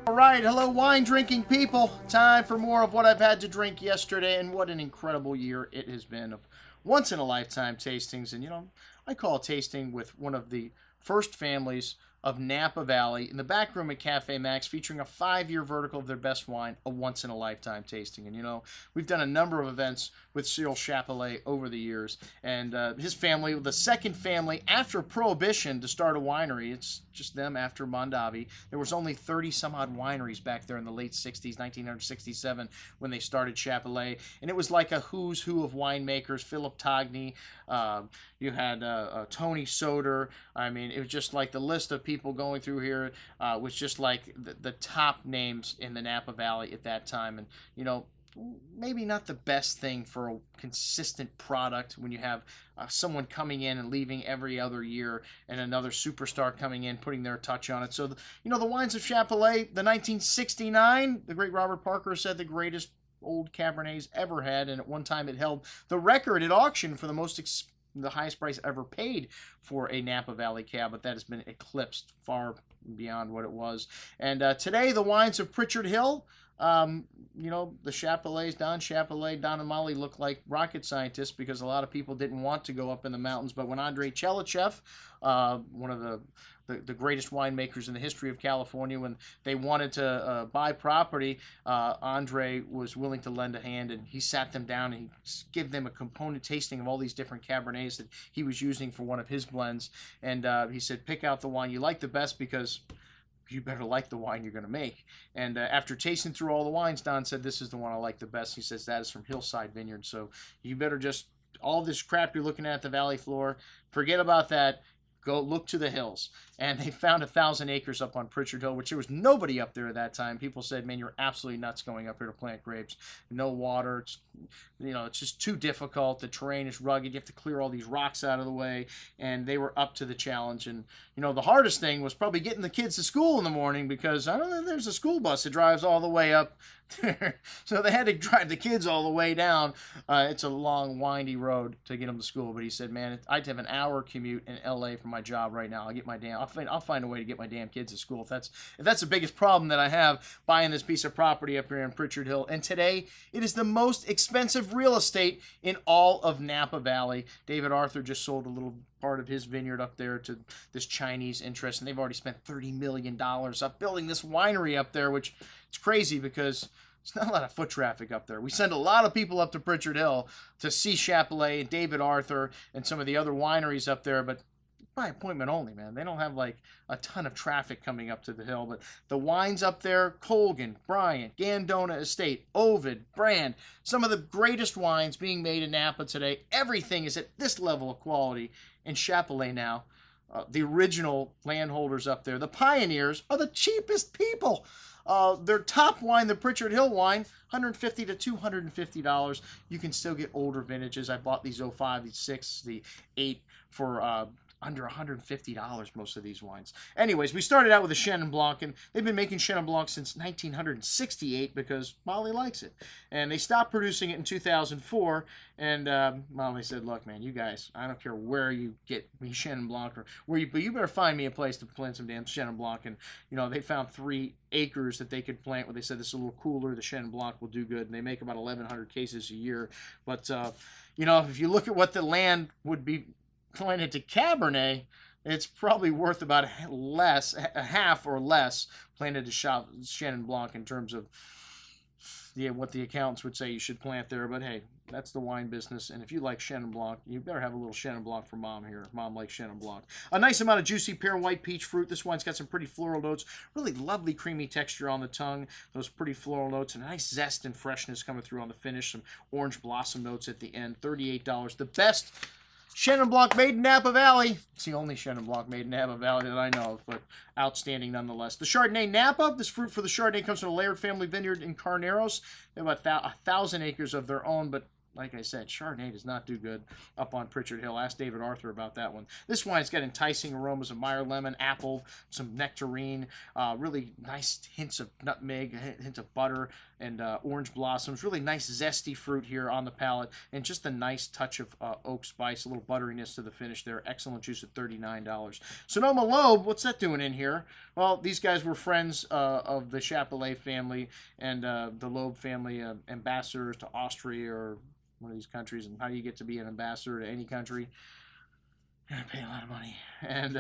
All right, hello wine drinking people. Time for more of what I've had to drink yesterday, and what an incredible year it has been of once in a lifetime tastings. And you know, I call a tasting with one of the first families of Napa Valley in the back room at Cafe Max, featuring a 5-year vertical of their best wine, a once in a lifetime tasting. And you know, we've done a number of events with Cyril Chappellet over the years, and his family, the second family after Prohibition to start a winery. It's just them after Mondavi. There was only 30 some odd wineries back there in the late 60s, 1967, when they started Chappellet, and it was like a who's who of winemakers. Philip Togny, you had Tony Soder. I mean, it was just like the list of people going through here was just like the top names in the Napa Valley at that time. And you know, maybe not the best thing for a consistent product when you have someone coming in and leaving every other year, and another superstar coming in putting their touch on it. So you know, the wines of Chappellet, the 1969, the great Robert Parker said the greatest old Cabernets ever had, and at one time it held the record at auction for the highest price ever paid for a Napa Valley cab, but that has been eclipsed far beyond what it was. And today, the wines of Pritchard Hill, you know, the Chappellets, Don Chappellet, Don and Molly look like rocket scientists, because a lot of people didn't want to go up in the mountains. But when Andrei Chelichev, one of the greatest winemakers in the history of California, when they wanted to buy property, Andre was willing to lend a hand, and he sat them down and he gave them a component tasting of all these different Cabernets that he was using for one of his blends. And he said, pick out the wine you like the best, because you better like the wine you're going to make. And after tasting through all the wines, Don said, this is the one I like the best. He says that is from Hillside Vineyard. So you better just, all this crap you're looking at the valley floor, forget about that. Go look to the hills. And they found 1,000 acres up on Pritchard Hill, which there was nobody up there at that time. People said, man, you're absolutely nuts going up here to plant grapes. No water. It's, you know, it's just too difficult. The terrain is rugged. You have to clear all these rocks out of the way. And they were up to the challenge. And, you know, the hardest thing was probably getting the kids to school in the morning, because I don't know, there's a school bus that drives all the way up there. So they had to drive the kids all the way down. It's a long, windy road to get them to school. But he said, man, I'd have an hour commute in LA for my job right now. I'll find a way to get my damn kids to school. If that's the biggest problem that I have buying this piece of property up here in Pritchard Hill. And today, it is the most expensive real estate in all of Napa Valley. David Arthur just sold a little part of his vineyard up there to this Chinese interest, and they've already spent $30 million up building this winery up there, which it's crazy because there's not a lot of foot traffic up there. We send a lot of people up to Pritchard Hill to see Chappellet and David Arthur and some of the other wineries up there, but by appointment only, man. They don't have like a ton of traffic coming up to the hill. But the wines up there, Colgan, Bryant, Gandona Estate, Ovid, Brand, some of the greatest wines being made in Napa today. Everything is at this level of quality. And Chappellet now, the original landholders up there, the pioneers, are the cheapest people. Their top wine, the Pritchard Hill wine, $150 to $250. You can still get older vintages. I bought these 05, these 6, the 8 for under $150, most of these wines. Anyways, we started out with a Chenin Blanc, and they've been making Chenin Blanc since 1968 because Molly likes it. And they stopped producing it in 2004, and Molly said, look, man, you guys, I don't care where you get me Chenin Blanc, or where but you better find me a place to plant some damn Chenin Blanc. And, you know, they found 3 acres that they could plant where they said this is a little cooler, the Chenin Blanc will do good, and they make about 1,100 cases a year. But, you know, if you look at what the land would be planted to Cabernet, it's probably worth about a half or less planted to Chenin Blanc in terms of what the accountants would say you should plant there. But hey, that's the wine business, and if you like Chenin Blanc, you better have a little Chenin Blanc for Mom here. Mom likes Chenin Blanc. A nice amount of juicy pear white peach fruit. This wine's got some pretty floral notes, really lovely creamy texture on the tongue, those pretty floral notes, and a nice zest and freshness coming through on the finish, some orange blossom notes at the end. $38. The best Chenin Blanc made in Napa Valley. It's the only Chenin Blanc made in Napa Valley that I know of, but outstanding nonetheless. The Chardonnay Napa. This fruit for the Chardonnay comes from a Laird family vineyard in Carneros. They have about 1,000 acres of their own, but like I said, Chardonnay does not do good up on Pritchard Hill. Ask David Arthur about that one. This wine's got enticing aromas of Meyer lemon, apple, some nectarine, really nice hints of nutmeg, hints of butter. and orange blossoms. Really nice zesty fruit here on the palate, and just a nice touch of oak spice, a little butteriness to the finish there. Excellent juice at $39. Sonoma-Loeb, what's that doing in here? Well, these guys were friends of the Chappellet family and the Loeb family, ambassadors to Austria or one of these countries. And how do you get to be an ambassador to any country? You're gonna pay a lot of money. And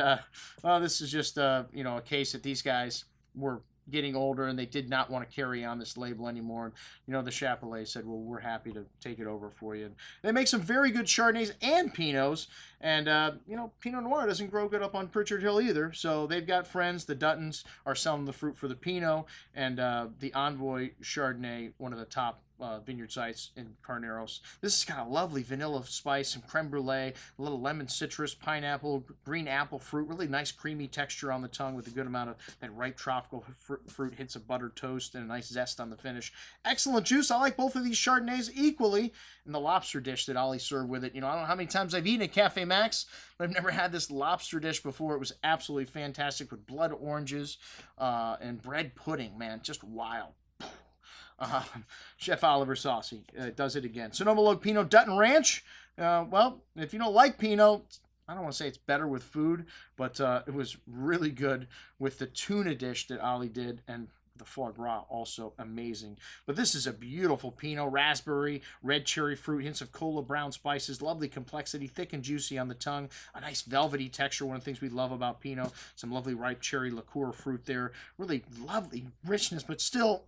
well, this is just you know, a case that these guys were getting older and they did not want to carry on this label anymore. And, you know, the Chappellet said, well, we're happy to take it over for you. And they make some very good Chardonnays and Pinots. And, you know, Pinot Noir doesn't grow good up on Pritchard Hill either. So they've got friends. The Duttons are selling the fruit for the Pinot. And the Envoy Chardonnay, one of the top vineyard sites in Carneros. This has got a lovely vanilla spice, some creme brulee, a little lemon citrus, pineapple, green apple fruit, really nice creamy texture on the tongue with a good amount of that ripe tropical fruit, hits of buttered toast, and a nice zest on the finish. Excellent juice. I like both of these Chardonnays equally. And the lobster dish that Ollie served with it, you know, I don't know how many times I've eaten at Cafe Max, but I've never had this lobster dish before. It was absolutely fantastic with blood oranges and bread pudding, man, just wild. Chef Oliver Saucy does it again. Sonoma-Loeb Pinot Dutton Ranch. Well, if you don't like Pinot, I don't want to say it's better with food, but it was really good with the tuna dish that Ollie did, and the foie gras also amazing. But this is a beautiful Pinot, raspberry, red cherry fruit, hints of cola, brown spices, lovely complexity, thick and juicy on the tongue, a nice velvety texture, one of the things we love about Pinot, some lovely ripe cherry liqueur fruit there, really lovely richness, but still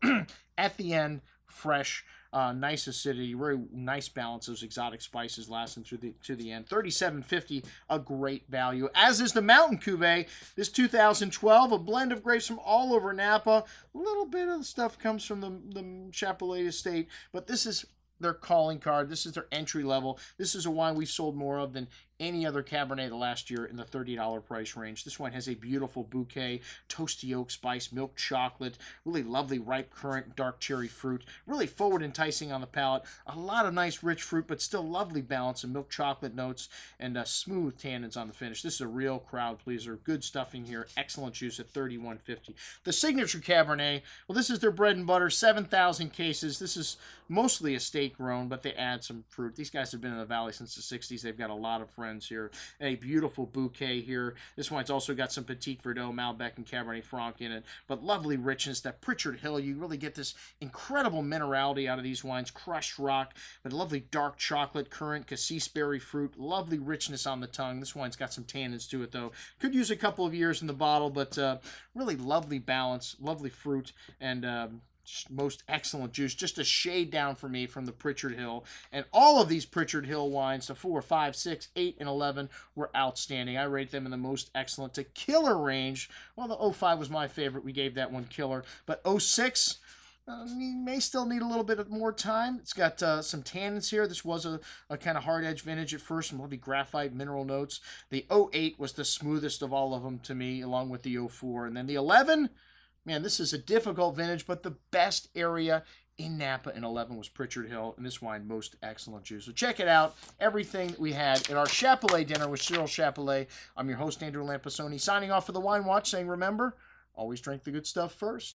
at the end, fresh, nice acidity, very nice balance. Those exotic spices lasting to the end. $37.50, a great value. As is the Mountain Cuvee. This 2012, a blend of grapes from all over Napa. A little bit of the stuff comes from the Chappellet estate, but this is their calling card. This is their entry level. This is a wine we've sold more of than any other Cabernet the last year in the $30 price range. This wine has a beautiful bouquet, toasty oak spice, milk chocolate, really lovely ripe currant, dark cherry fruit, really forward enticing on the palate. A lot of nice rich fruit, but still lovely balance of milk chocolate notes and smooth tannins on the finish. This is a real crowd pleaser. Good stuffing here. Excellent juice at $31.50. The signature Cabernet, well, this is their bread and butter, 7,000 cases. This is mostly estate grown, but they add some fruit. These guys have been in the valley since the 60s. They've got a lot of friends here. A beautiful bouquet here. This wine's also got some Petite, Verdot, Malbec, and Cabernet Franc in it, but lovely richness. That Pritchard Hill, you really get this incredible minerality out of these wines. Crushed rock, but lovely dark chocolate, currant, cassis berry fruit, lovely richness on the tongue. This wine's got some tannins to it, though. Could use a couple of years in the bottle, but really lovely balance, lovely fruit, and most excellent juice. Just a shade down for me from the Pritchard Hill. And all of these Pritchard Hill wines, the 4, 5, 6, 8, and 11, were outstanding. I rate them in the most excellent to killer range. Well, the 05 was my favorite. We gave that one killer. But 06, may still need a little bit of more time. It's got some tannins here. This was a kind of hard edge vintage at first, some lovely graphite mineral notes. The 08 was the smoothest of all of them to me, along with the 04. And then the 11, man, this is a difficult vintage, but the best area in Napa in 11 was Pritchard Hill, and this wine, most excellent juice. So check it out. Everything that we had at our Chappellet dinner with Cyril Chappellet. I'm your host, Andrew Lampasoni, signing off for the Wine Watch, saying, remember, always drink the good stuff first.